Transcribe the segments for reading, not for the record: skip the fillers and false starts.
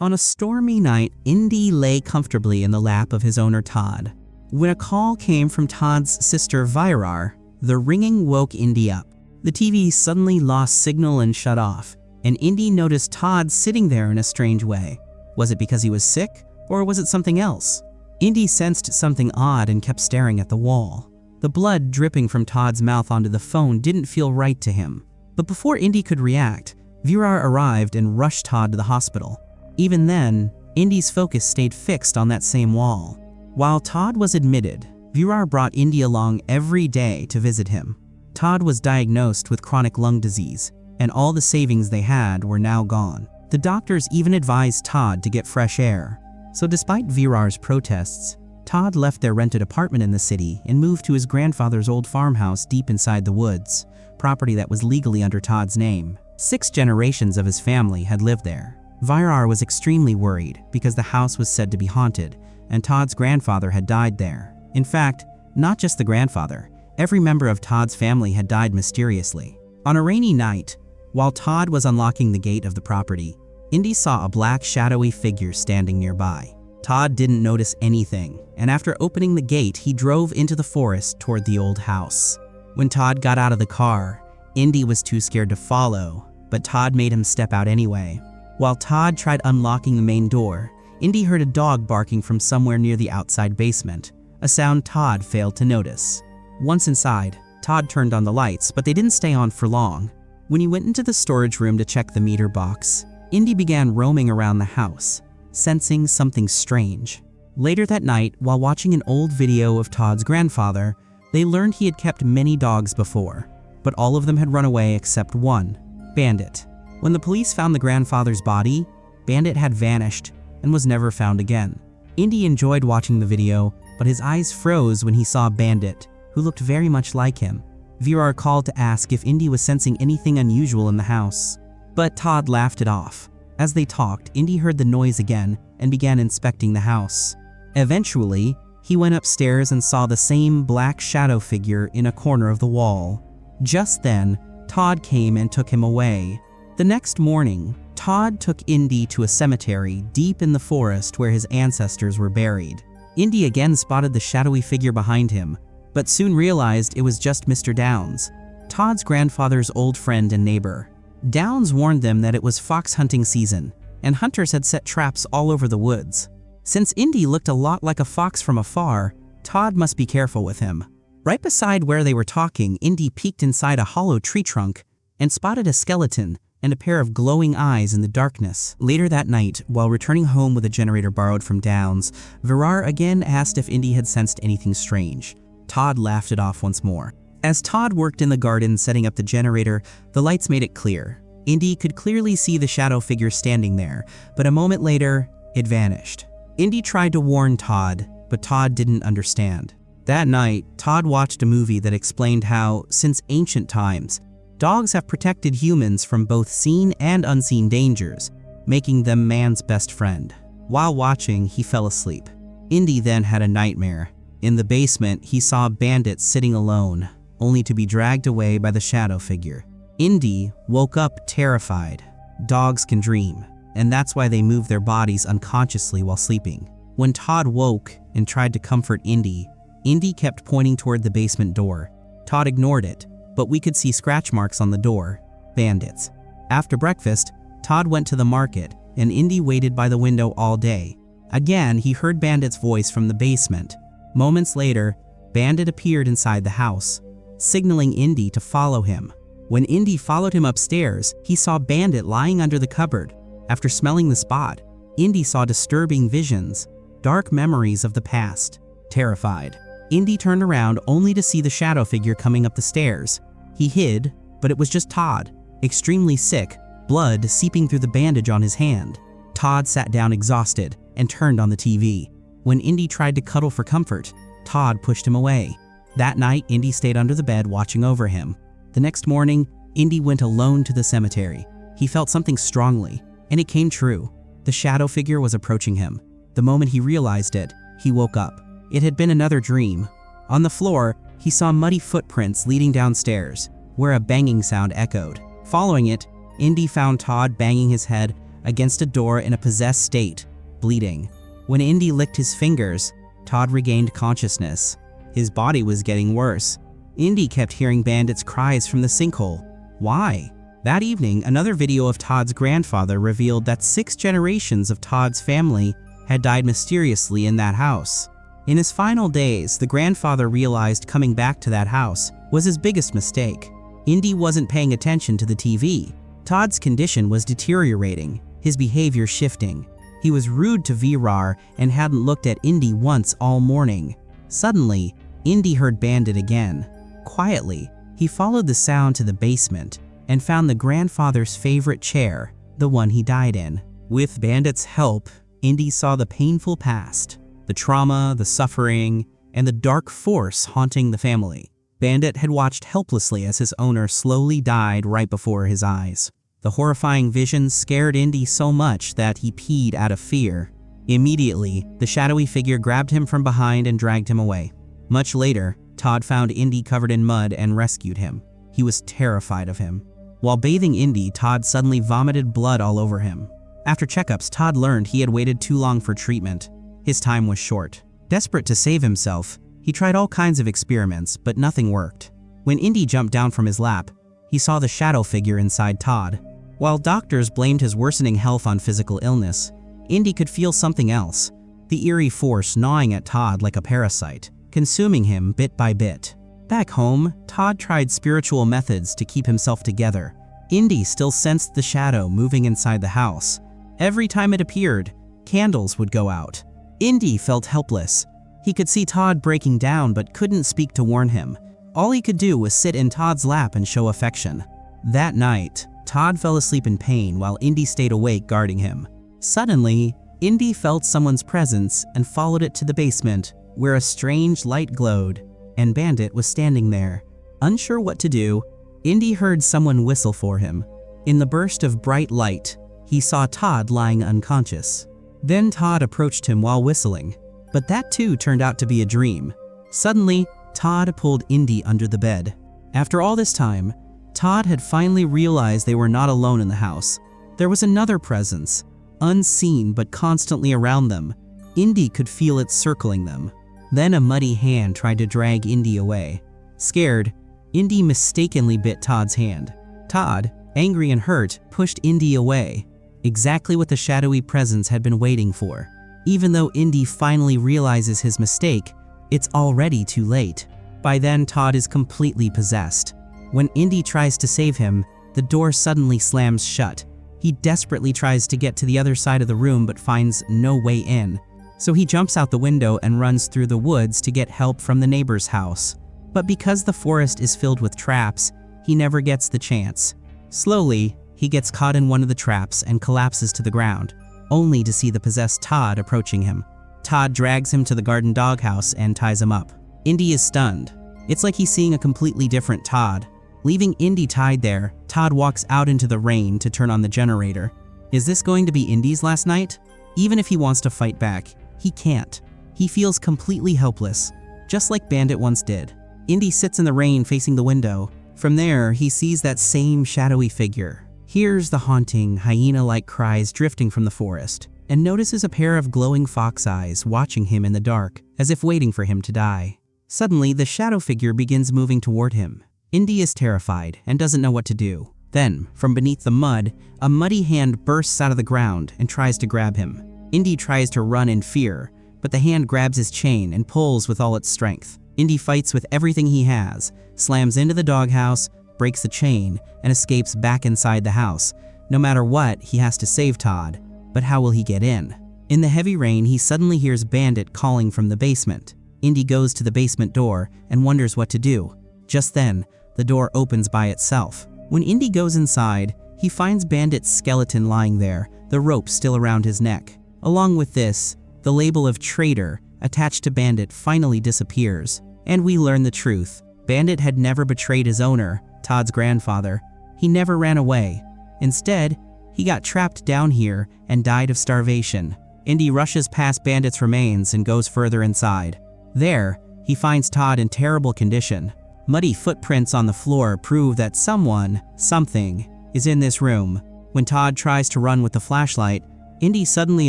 On a stormy night, Indy lay comfortably in the lap of his owner Todd. When a call came from Todd's sister Virar, the ringing woke Indy up. The TV suddenly lost signal and shut off, and Indy noticed Todd sitting there in a strange way. Was it because he was sick, or was it something else? Indy sensed something odd and kept staring at the wall. The blood dripping from Todd's mouth onto the phone didn't feel right to him. But before Indy could react, Virar arrived and rushed Todd to the hospital. Even then, Indy's focus stayed fixed on that same wall. While Todd was admitted, Virar brought Indy along every day to visit him. Todd was diagnosed with chronic lung disease, and all the savings they had were now gone. The doctors even advised Todd to get fresh air. So despite Virar's protests, Todd left their rented apartment in the city and moved to his grandfather's old farmhouse deep inside the woods, property that was legally under Todd's name. 6 generations of his family had lived there. Virar was extremely worried because the house was said to be haunted, and Todd's grandfather had died there. In fact, not just the grandfather, every member of Todd's family had died mysteriously. On a rainy night, while Todd was unlocking the gate of the property, Indy saw a black shadowy figure standing nearby. Todd didn't notice anything, and after opening the gate, he drove into the forest toward the old house. When Todd got out of the car, Indy was too scared to follow, but Todd made him step out anyway. While Todd tried unlocking the main door, Indy heard a dog barking from somewhere near the outside basement, a sound Todd failed to notice. Once inside, Todd turned on the lights, but they didn't stay on for long. When he went into the storage room to check the meter box, Indy began roaming around the house, sensing something strange. Later that night, while watching an old video of Todd's grandfather, they learned he had kept many dogs before, but all of them had run away except one, Bandit. When the police found the grandfather's body, Bandit had vanished and was never found again. Indy enjoyed watching the video, but his eyes froze when he saw Bandit, who looked very much like him. Virar called to ask if Indy was sensing anything unusual in the house, but Todd laughed it off. As they talked, Indy heard the noise again and began inspecting the house. Eventually, he went upstairs and saw the same black shadow figure in a corner of the wall. Just then, Todd came and took him away. The next morning, Todd took Indy to a cemetery deep in the forest where his ancestors were buried. Indy again spotted the shadowy figure behind him, but soon realized it was just Mr. Downs, Todd's grandfather's old friend and neighbor. Downs warned them that it was fox hunting season, and hunters had set traps all over the woods. Since Indy looked a lot like a fox from afar, Todd must be careful with him. Right beside where they were talking, Indy peeked inside a hollow tree trunk and spotted a skeleton and a pair of glowing eyes in the darkness. Later that night, while returning home with a generator borrowed from Downs, Virar again asked if Indy had sensed anything strange. Todd laughed it off once more. As Todd worked in the garden setting up the generator, the lights made it clear. Indy could clearly see the shadow figure standing there, but a moment later, it vanished. Indy tried to warn Todd, but Todd didn't understand. That night, Todd watched a movie that explained how, since ancient times, dogs have protected humans from both seen and unseen dangers, making them man's best friend. While watching, he fell asleep. Indy then had a nightmare. In the basement, he saw Bandit sitting alone, only to be dragged away by the shadow figure. Indy woke up terrified. Dogs can dream, and that's why they move their bodies unconsciously while sleeping. When Todd woke and tried to comfort Indy, Indy kept pointing toward the basement door. Todd ignored it, but we could see scratch marks on the door, bandits. After breakfast, Todd went to the market, and Indy waited by the window all day. Again, he heard Bandit's voice from the basement. Moments later, Bandit appeared inside the house, signaling Indy to follow him. When Indy followed him upstairs, he saw Bandit lying under the cupboard. After smelling the spot, Indy saw disturbing visions, dark memories of the past. Terrified, Indy turned around only to see the shadow figure coming up the stairs. He hid, but it was just Todd, extremely sick, blood seeping through the bandage on his hand. Todd sat down exhausted and turned on the TV. When Indy tried to cuddle for comfort, Todd pushed him away. That night, Indy stayed under the bed watching over him. The next morning, Indy went alone to the cemetery. He felt something strongly, and it came true. The shadow figure was approaching him. The moment he realized it, he woke up. It had been another dream. On the floor, he saw muddy footprints leading downstairs, where a banging sound echoed. Following it, Indy found Todd banging his head against a door in a possessed state, bleeding. When Indy licked his fingers, Todd regained consciousness. His body was getting worse. Indy kept hearing Bandit's cries from the sinkhole. Why? That evening, another video of Todd's grandfather revealed that 6 generations of Todd's family had died mysteriously in that house. In his final days, the grandfather realized coming back to that house was his biggest mistake. Indy wasn't paying attention to the TV. Todd's condition was deteriorating, his behavior shifting. He was rude to Virar and hadn't looked at Indy once all morning. Suddenly, Indy heard Bandit again. Quietly, he followed the sound to the basement and found the grandfather's favorite chair, the one he died in. With Bandit's help, Indy saw the painful past, the trauma, the suffering, and the dark force haunting the family. Bandit had watched helplessly as his owner slowly died right before his eyes. The horrifying vision scared Indy so much that he peed out of fear. Immediately, the shadowy figure grabbed him from behind and dragged him away. Much later, Todd found Indy covered in mud and rescued him. He was terrified of him. While bathing Indy, Todd suddenly vomited blood all over him. After checkups, Todd learned he had waited too long for treatment. His time was short. Desperate to save himself, he tried all kinds of experiments, but nothing worked. When Indy jumped down from his lap, he saw the shadow figure inside Todd. While doctors blamed his worsening health on physical illness, Indy could feel something else, the eerie force gnawing at Todd like a parasite, consuming him bit by bit. Back home, Todd tried spiritual methods to keep himself together. Indy still sensed the shadow moving inside the house. Every time it appeared, candles would go out. Indy felt helpless. He could see Todd breaking down but couldn't speak to warn him. All he could do was sit in Todd's lap and show affection. That night, Todd fell asleep in pain while Indy stayed awake guarding him. Suddenly, Indy felt someone's presence and followed it to the basement, where a strange light glowed, and Bandit was standing there. Unsure what to do, Indy heard someone whistle for him. In the burst of bright light, he saw Todd lying unconscious. Then Todd approached him while whistling, but that too turned out to be a dream. Suddenly, Todd pulled Indy under the bed. After all this time, Todd had finally realized they were not alone in the house. There was another presence, unseen but constantly around them. Indy could feel it circling them. Then a muddy hand tried to drag Indy away. Scared, Indy mistakenly bit Todd's hand. Todd, angry and hurt, pushed Indy away, exactly what the shadowy presence had been waiting for. Even though Indy finally realizes his mistake, it's already too late. By then, Todd is completely possessed. When Indy tries to save him, the door suddenly slams shut. He desperately tries to get to the other side of the room but finds no way in. So he jumps out the window and runs through the woods to get help from the neighbor's house. But because the forest is filled with traps, he never gets the chance. Slowly, he gets caught in one of the traps and collapses to the ground, only to see the possessed Todd approaching him. Todd drags him to the garden doghouse and ties him up. Indy is stunned. It's like he's seeing a completely different Todd. Leaving Indy tied there, Todd walks out into the rain to turn on the generator. Is this going to be Indy's last night? Even if he wants to fight back, he can't. He feels completely helpless, just like Bandit once did. Indy sits in the rain facing the window. From there, he sees that same shadowy figure, hears the haunting, hyena-like cries drifting from the forest, and notices a pair of glowing fox eyes watching him in the dark, as if waiting for him to die. Suddenly, the shadow figure begins moving toward him. Indy is terrified and doesn't know what to do. Then, from beneath the mud, a muddy hand bursts out of the ground and tries to grab him. Indy tries to run in fear, but the hand grabs his chain and pulls with all its strength. Indy fights with everything he has, slams into the doghouse, breaks the chain, and escapes back inside the house. No matter what, he has to save Todd. But how will he get in? In the heavy rain, he suddenly hears Bandit calling from the basement. Indy goes to the basement door and wonders what to do. Just then, the door opens by itself. When Indy goes inside, he finds Bandit's skeleton lying there, the rope still around his neck. Along with this, the label of traitor attached to Bandit finally disappears, and we learn the truth. Bandit had never betrayed his owner, Todd's grandfather. He never ran away. Instead, he got trapped down here and died of starvation. Indy rushes past Bandit's remains and goes further inside. There, he finds Todd in terrible condition. Muddy footprints on the floor prove that someone, something, is in this room. When Todd tries to run with the flashlight, Indy suddenly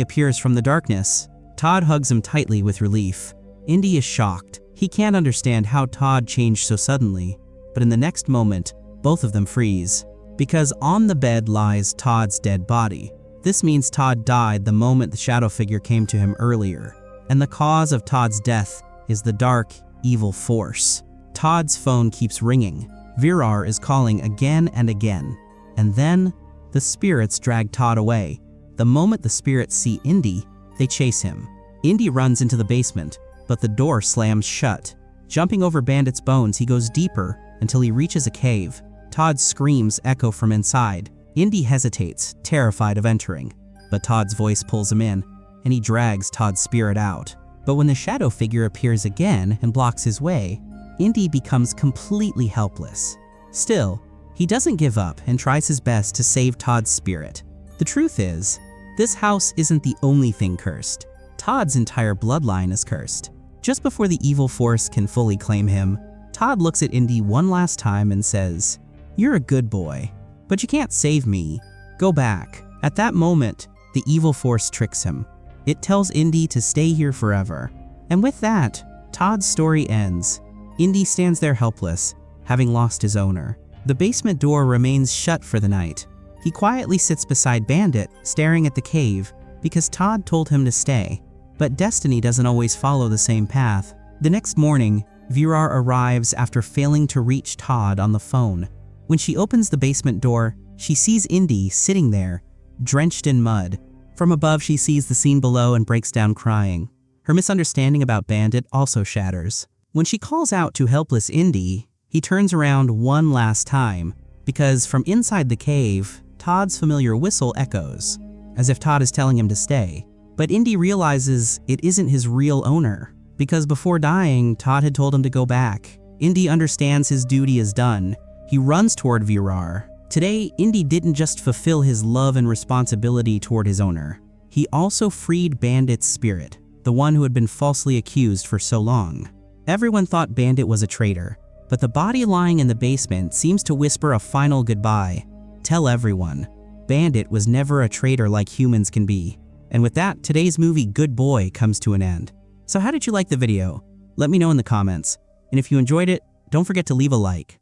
appears from the darkness. Todd hugs him tightly with relief. Indy is shocked. He can't understand how Todd changed so suddenly, but in the next moment, both of them freeze. Because on the bed lies Todd's dead body. This means Todd died the moment the shadow figure came to him earlier, and the cause of Todd's death is the dark, evil force. Todd's phone keeps ringing. Virar is calling again and again, and then the spirits drag Todd away. The moment the spirits see Indy, they chase him. Indy runs into the basement, but the door slams shut. Jumping over Bandit's bones, he goes deeper until he reaches a cave. Todd's screams echo from inside. Indy hesitates, terrified of entering, but Todd's voice pulls him in, and he drags Todd's spirit out. But when the shadow figure appears again and blocks his way, Indy becomes completely helpless. Still, he doesn't give up and tries his best to save Todd's spirit. The truth is, this house isn't the only thing cursed. Todd's entire bloodline is cursed. Just before the evil force can fully claim him, Todd looks at Indy one last time and says, "You're a good boy, but you can't save me. Go back." At that moment, the evil force tricks him. It tells Indy to stay here forever. And with that, Todd's story ends. Indy stands there helpless, having lost his owner. The basement door remains shut for the night. He quietly sits beside Bandit, staring at the cave, because Todd told him to stay. But destiny doesn't always follow the same path. The next morning, Virar arrives after failing to reach Todd on the phone. When she opens the basement door, she sees Indy sitting there, drenched in mud. From above, she sees the scene below and breaks down crying. Her misunderstanding about Bandit also shatters. When she calls out to helpless Indy, he turns around one last time, because from inside the cave, Todd's familiar whistle echoes, as if Todd is telling him to stay. But Indy realizes it isn't his real owner, because before dying, Todd had told him to go back. Indy understands his duty is done. He runs toward Virar. Today, Indy didn't just fulfill his love and responsibility toward his owner. He also freed Bandit's spirit, the one who had been falsely accused for so long. Everyone thought Bandit was a traitor, but the body lying in the basement seems to whisper a final goodbye. Tell everyone, Bandit was never a traitor like humans can be. And with that, today's movie Good Boy comes to an end. So how did you like the video? Let me know in the comments. And if you enjoyed it, don't forget to leave a like.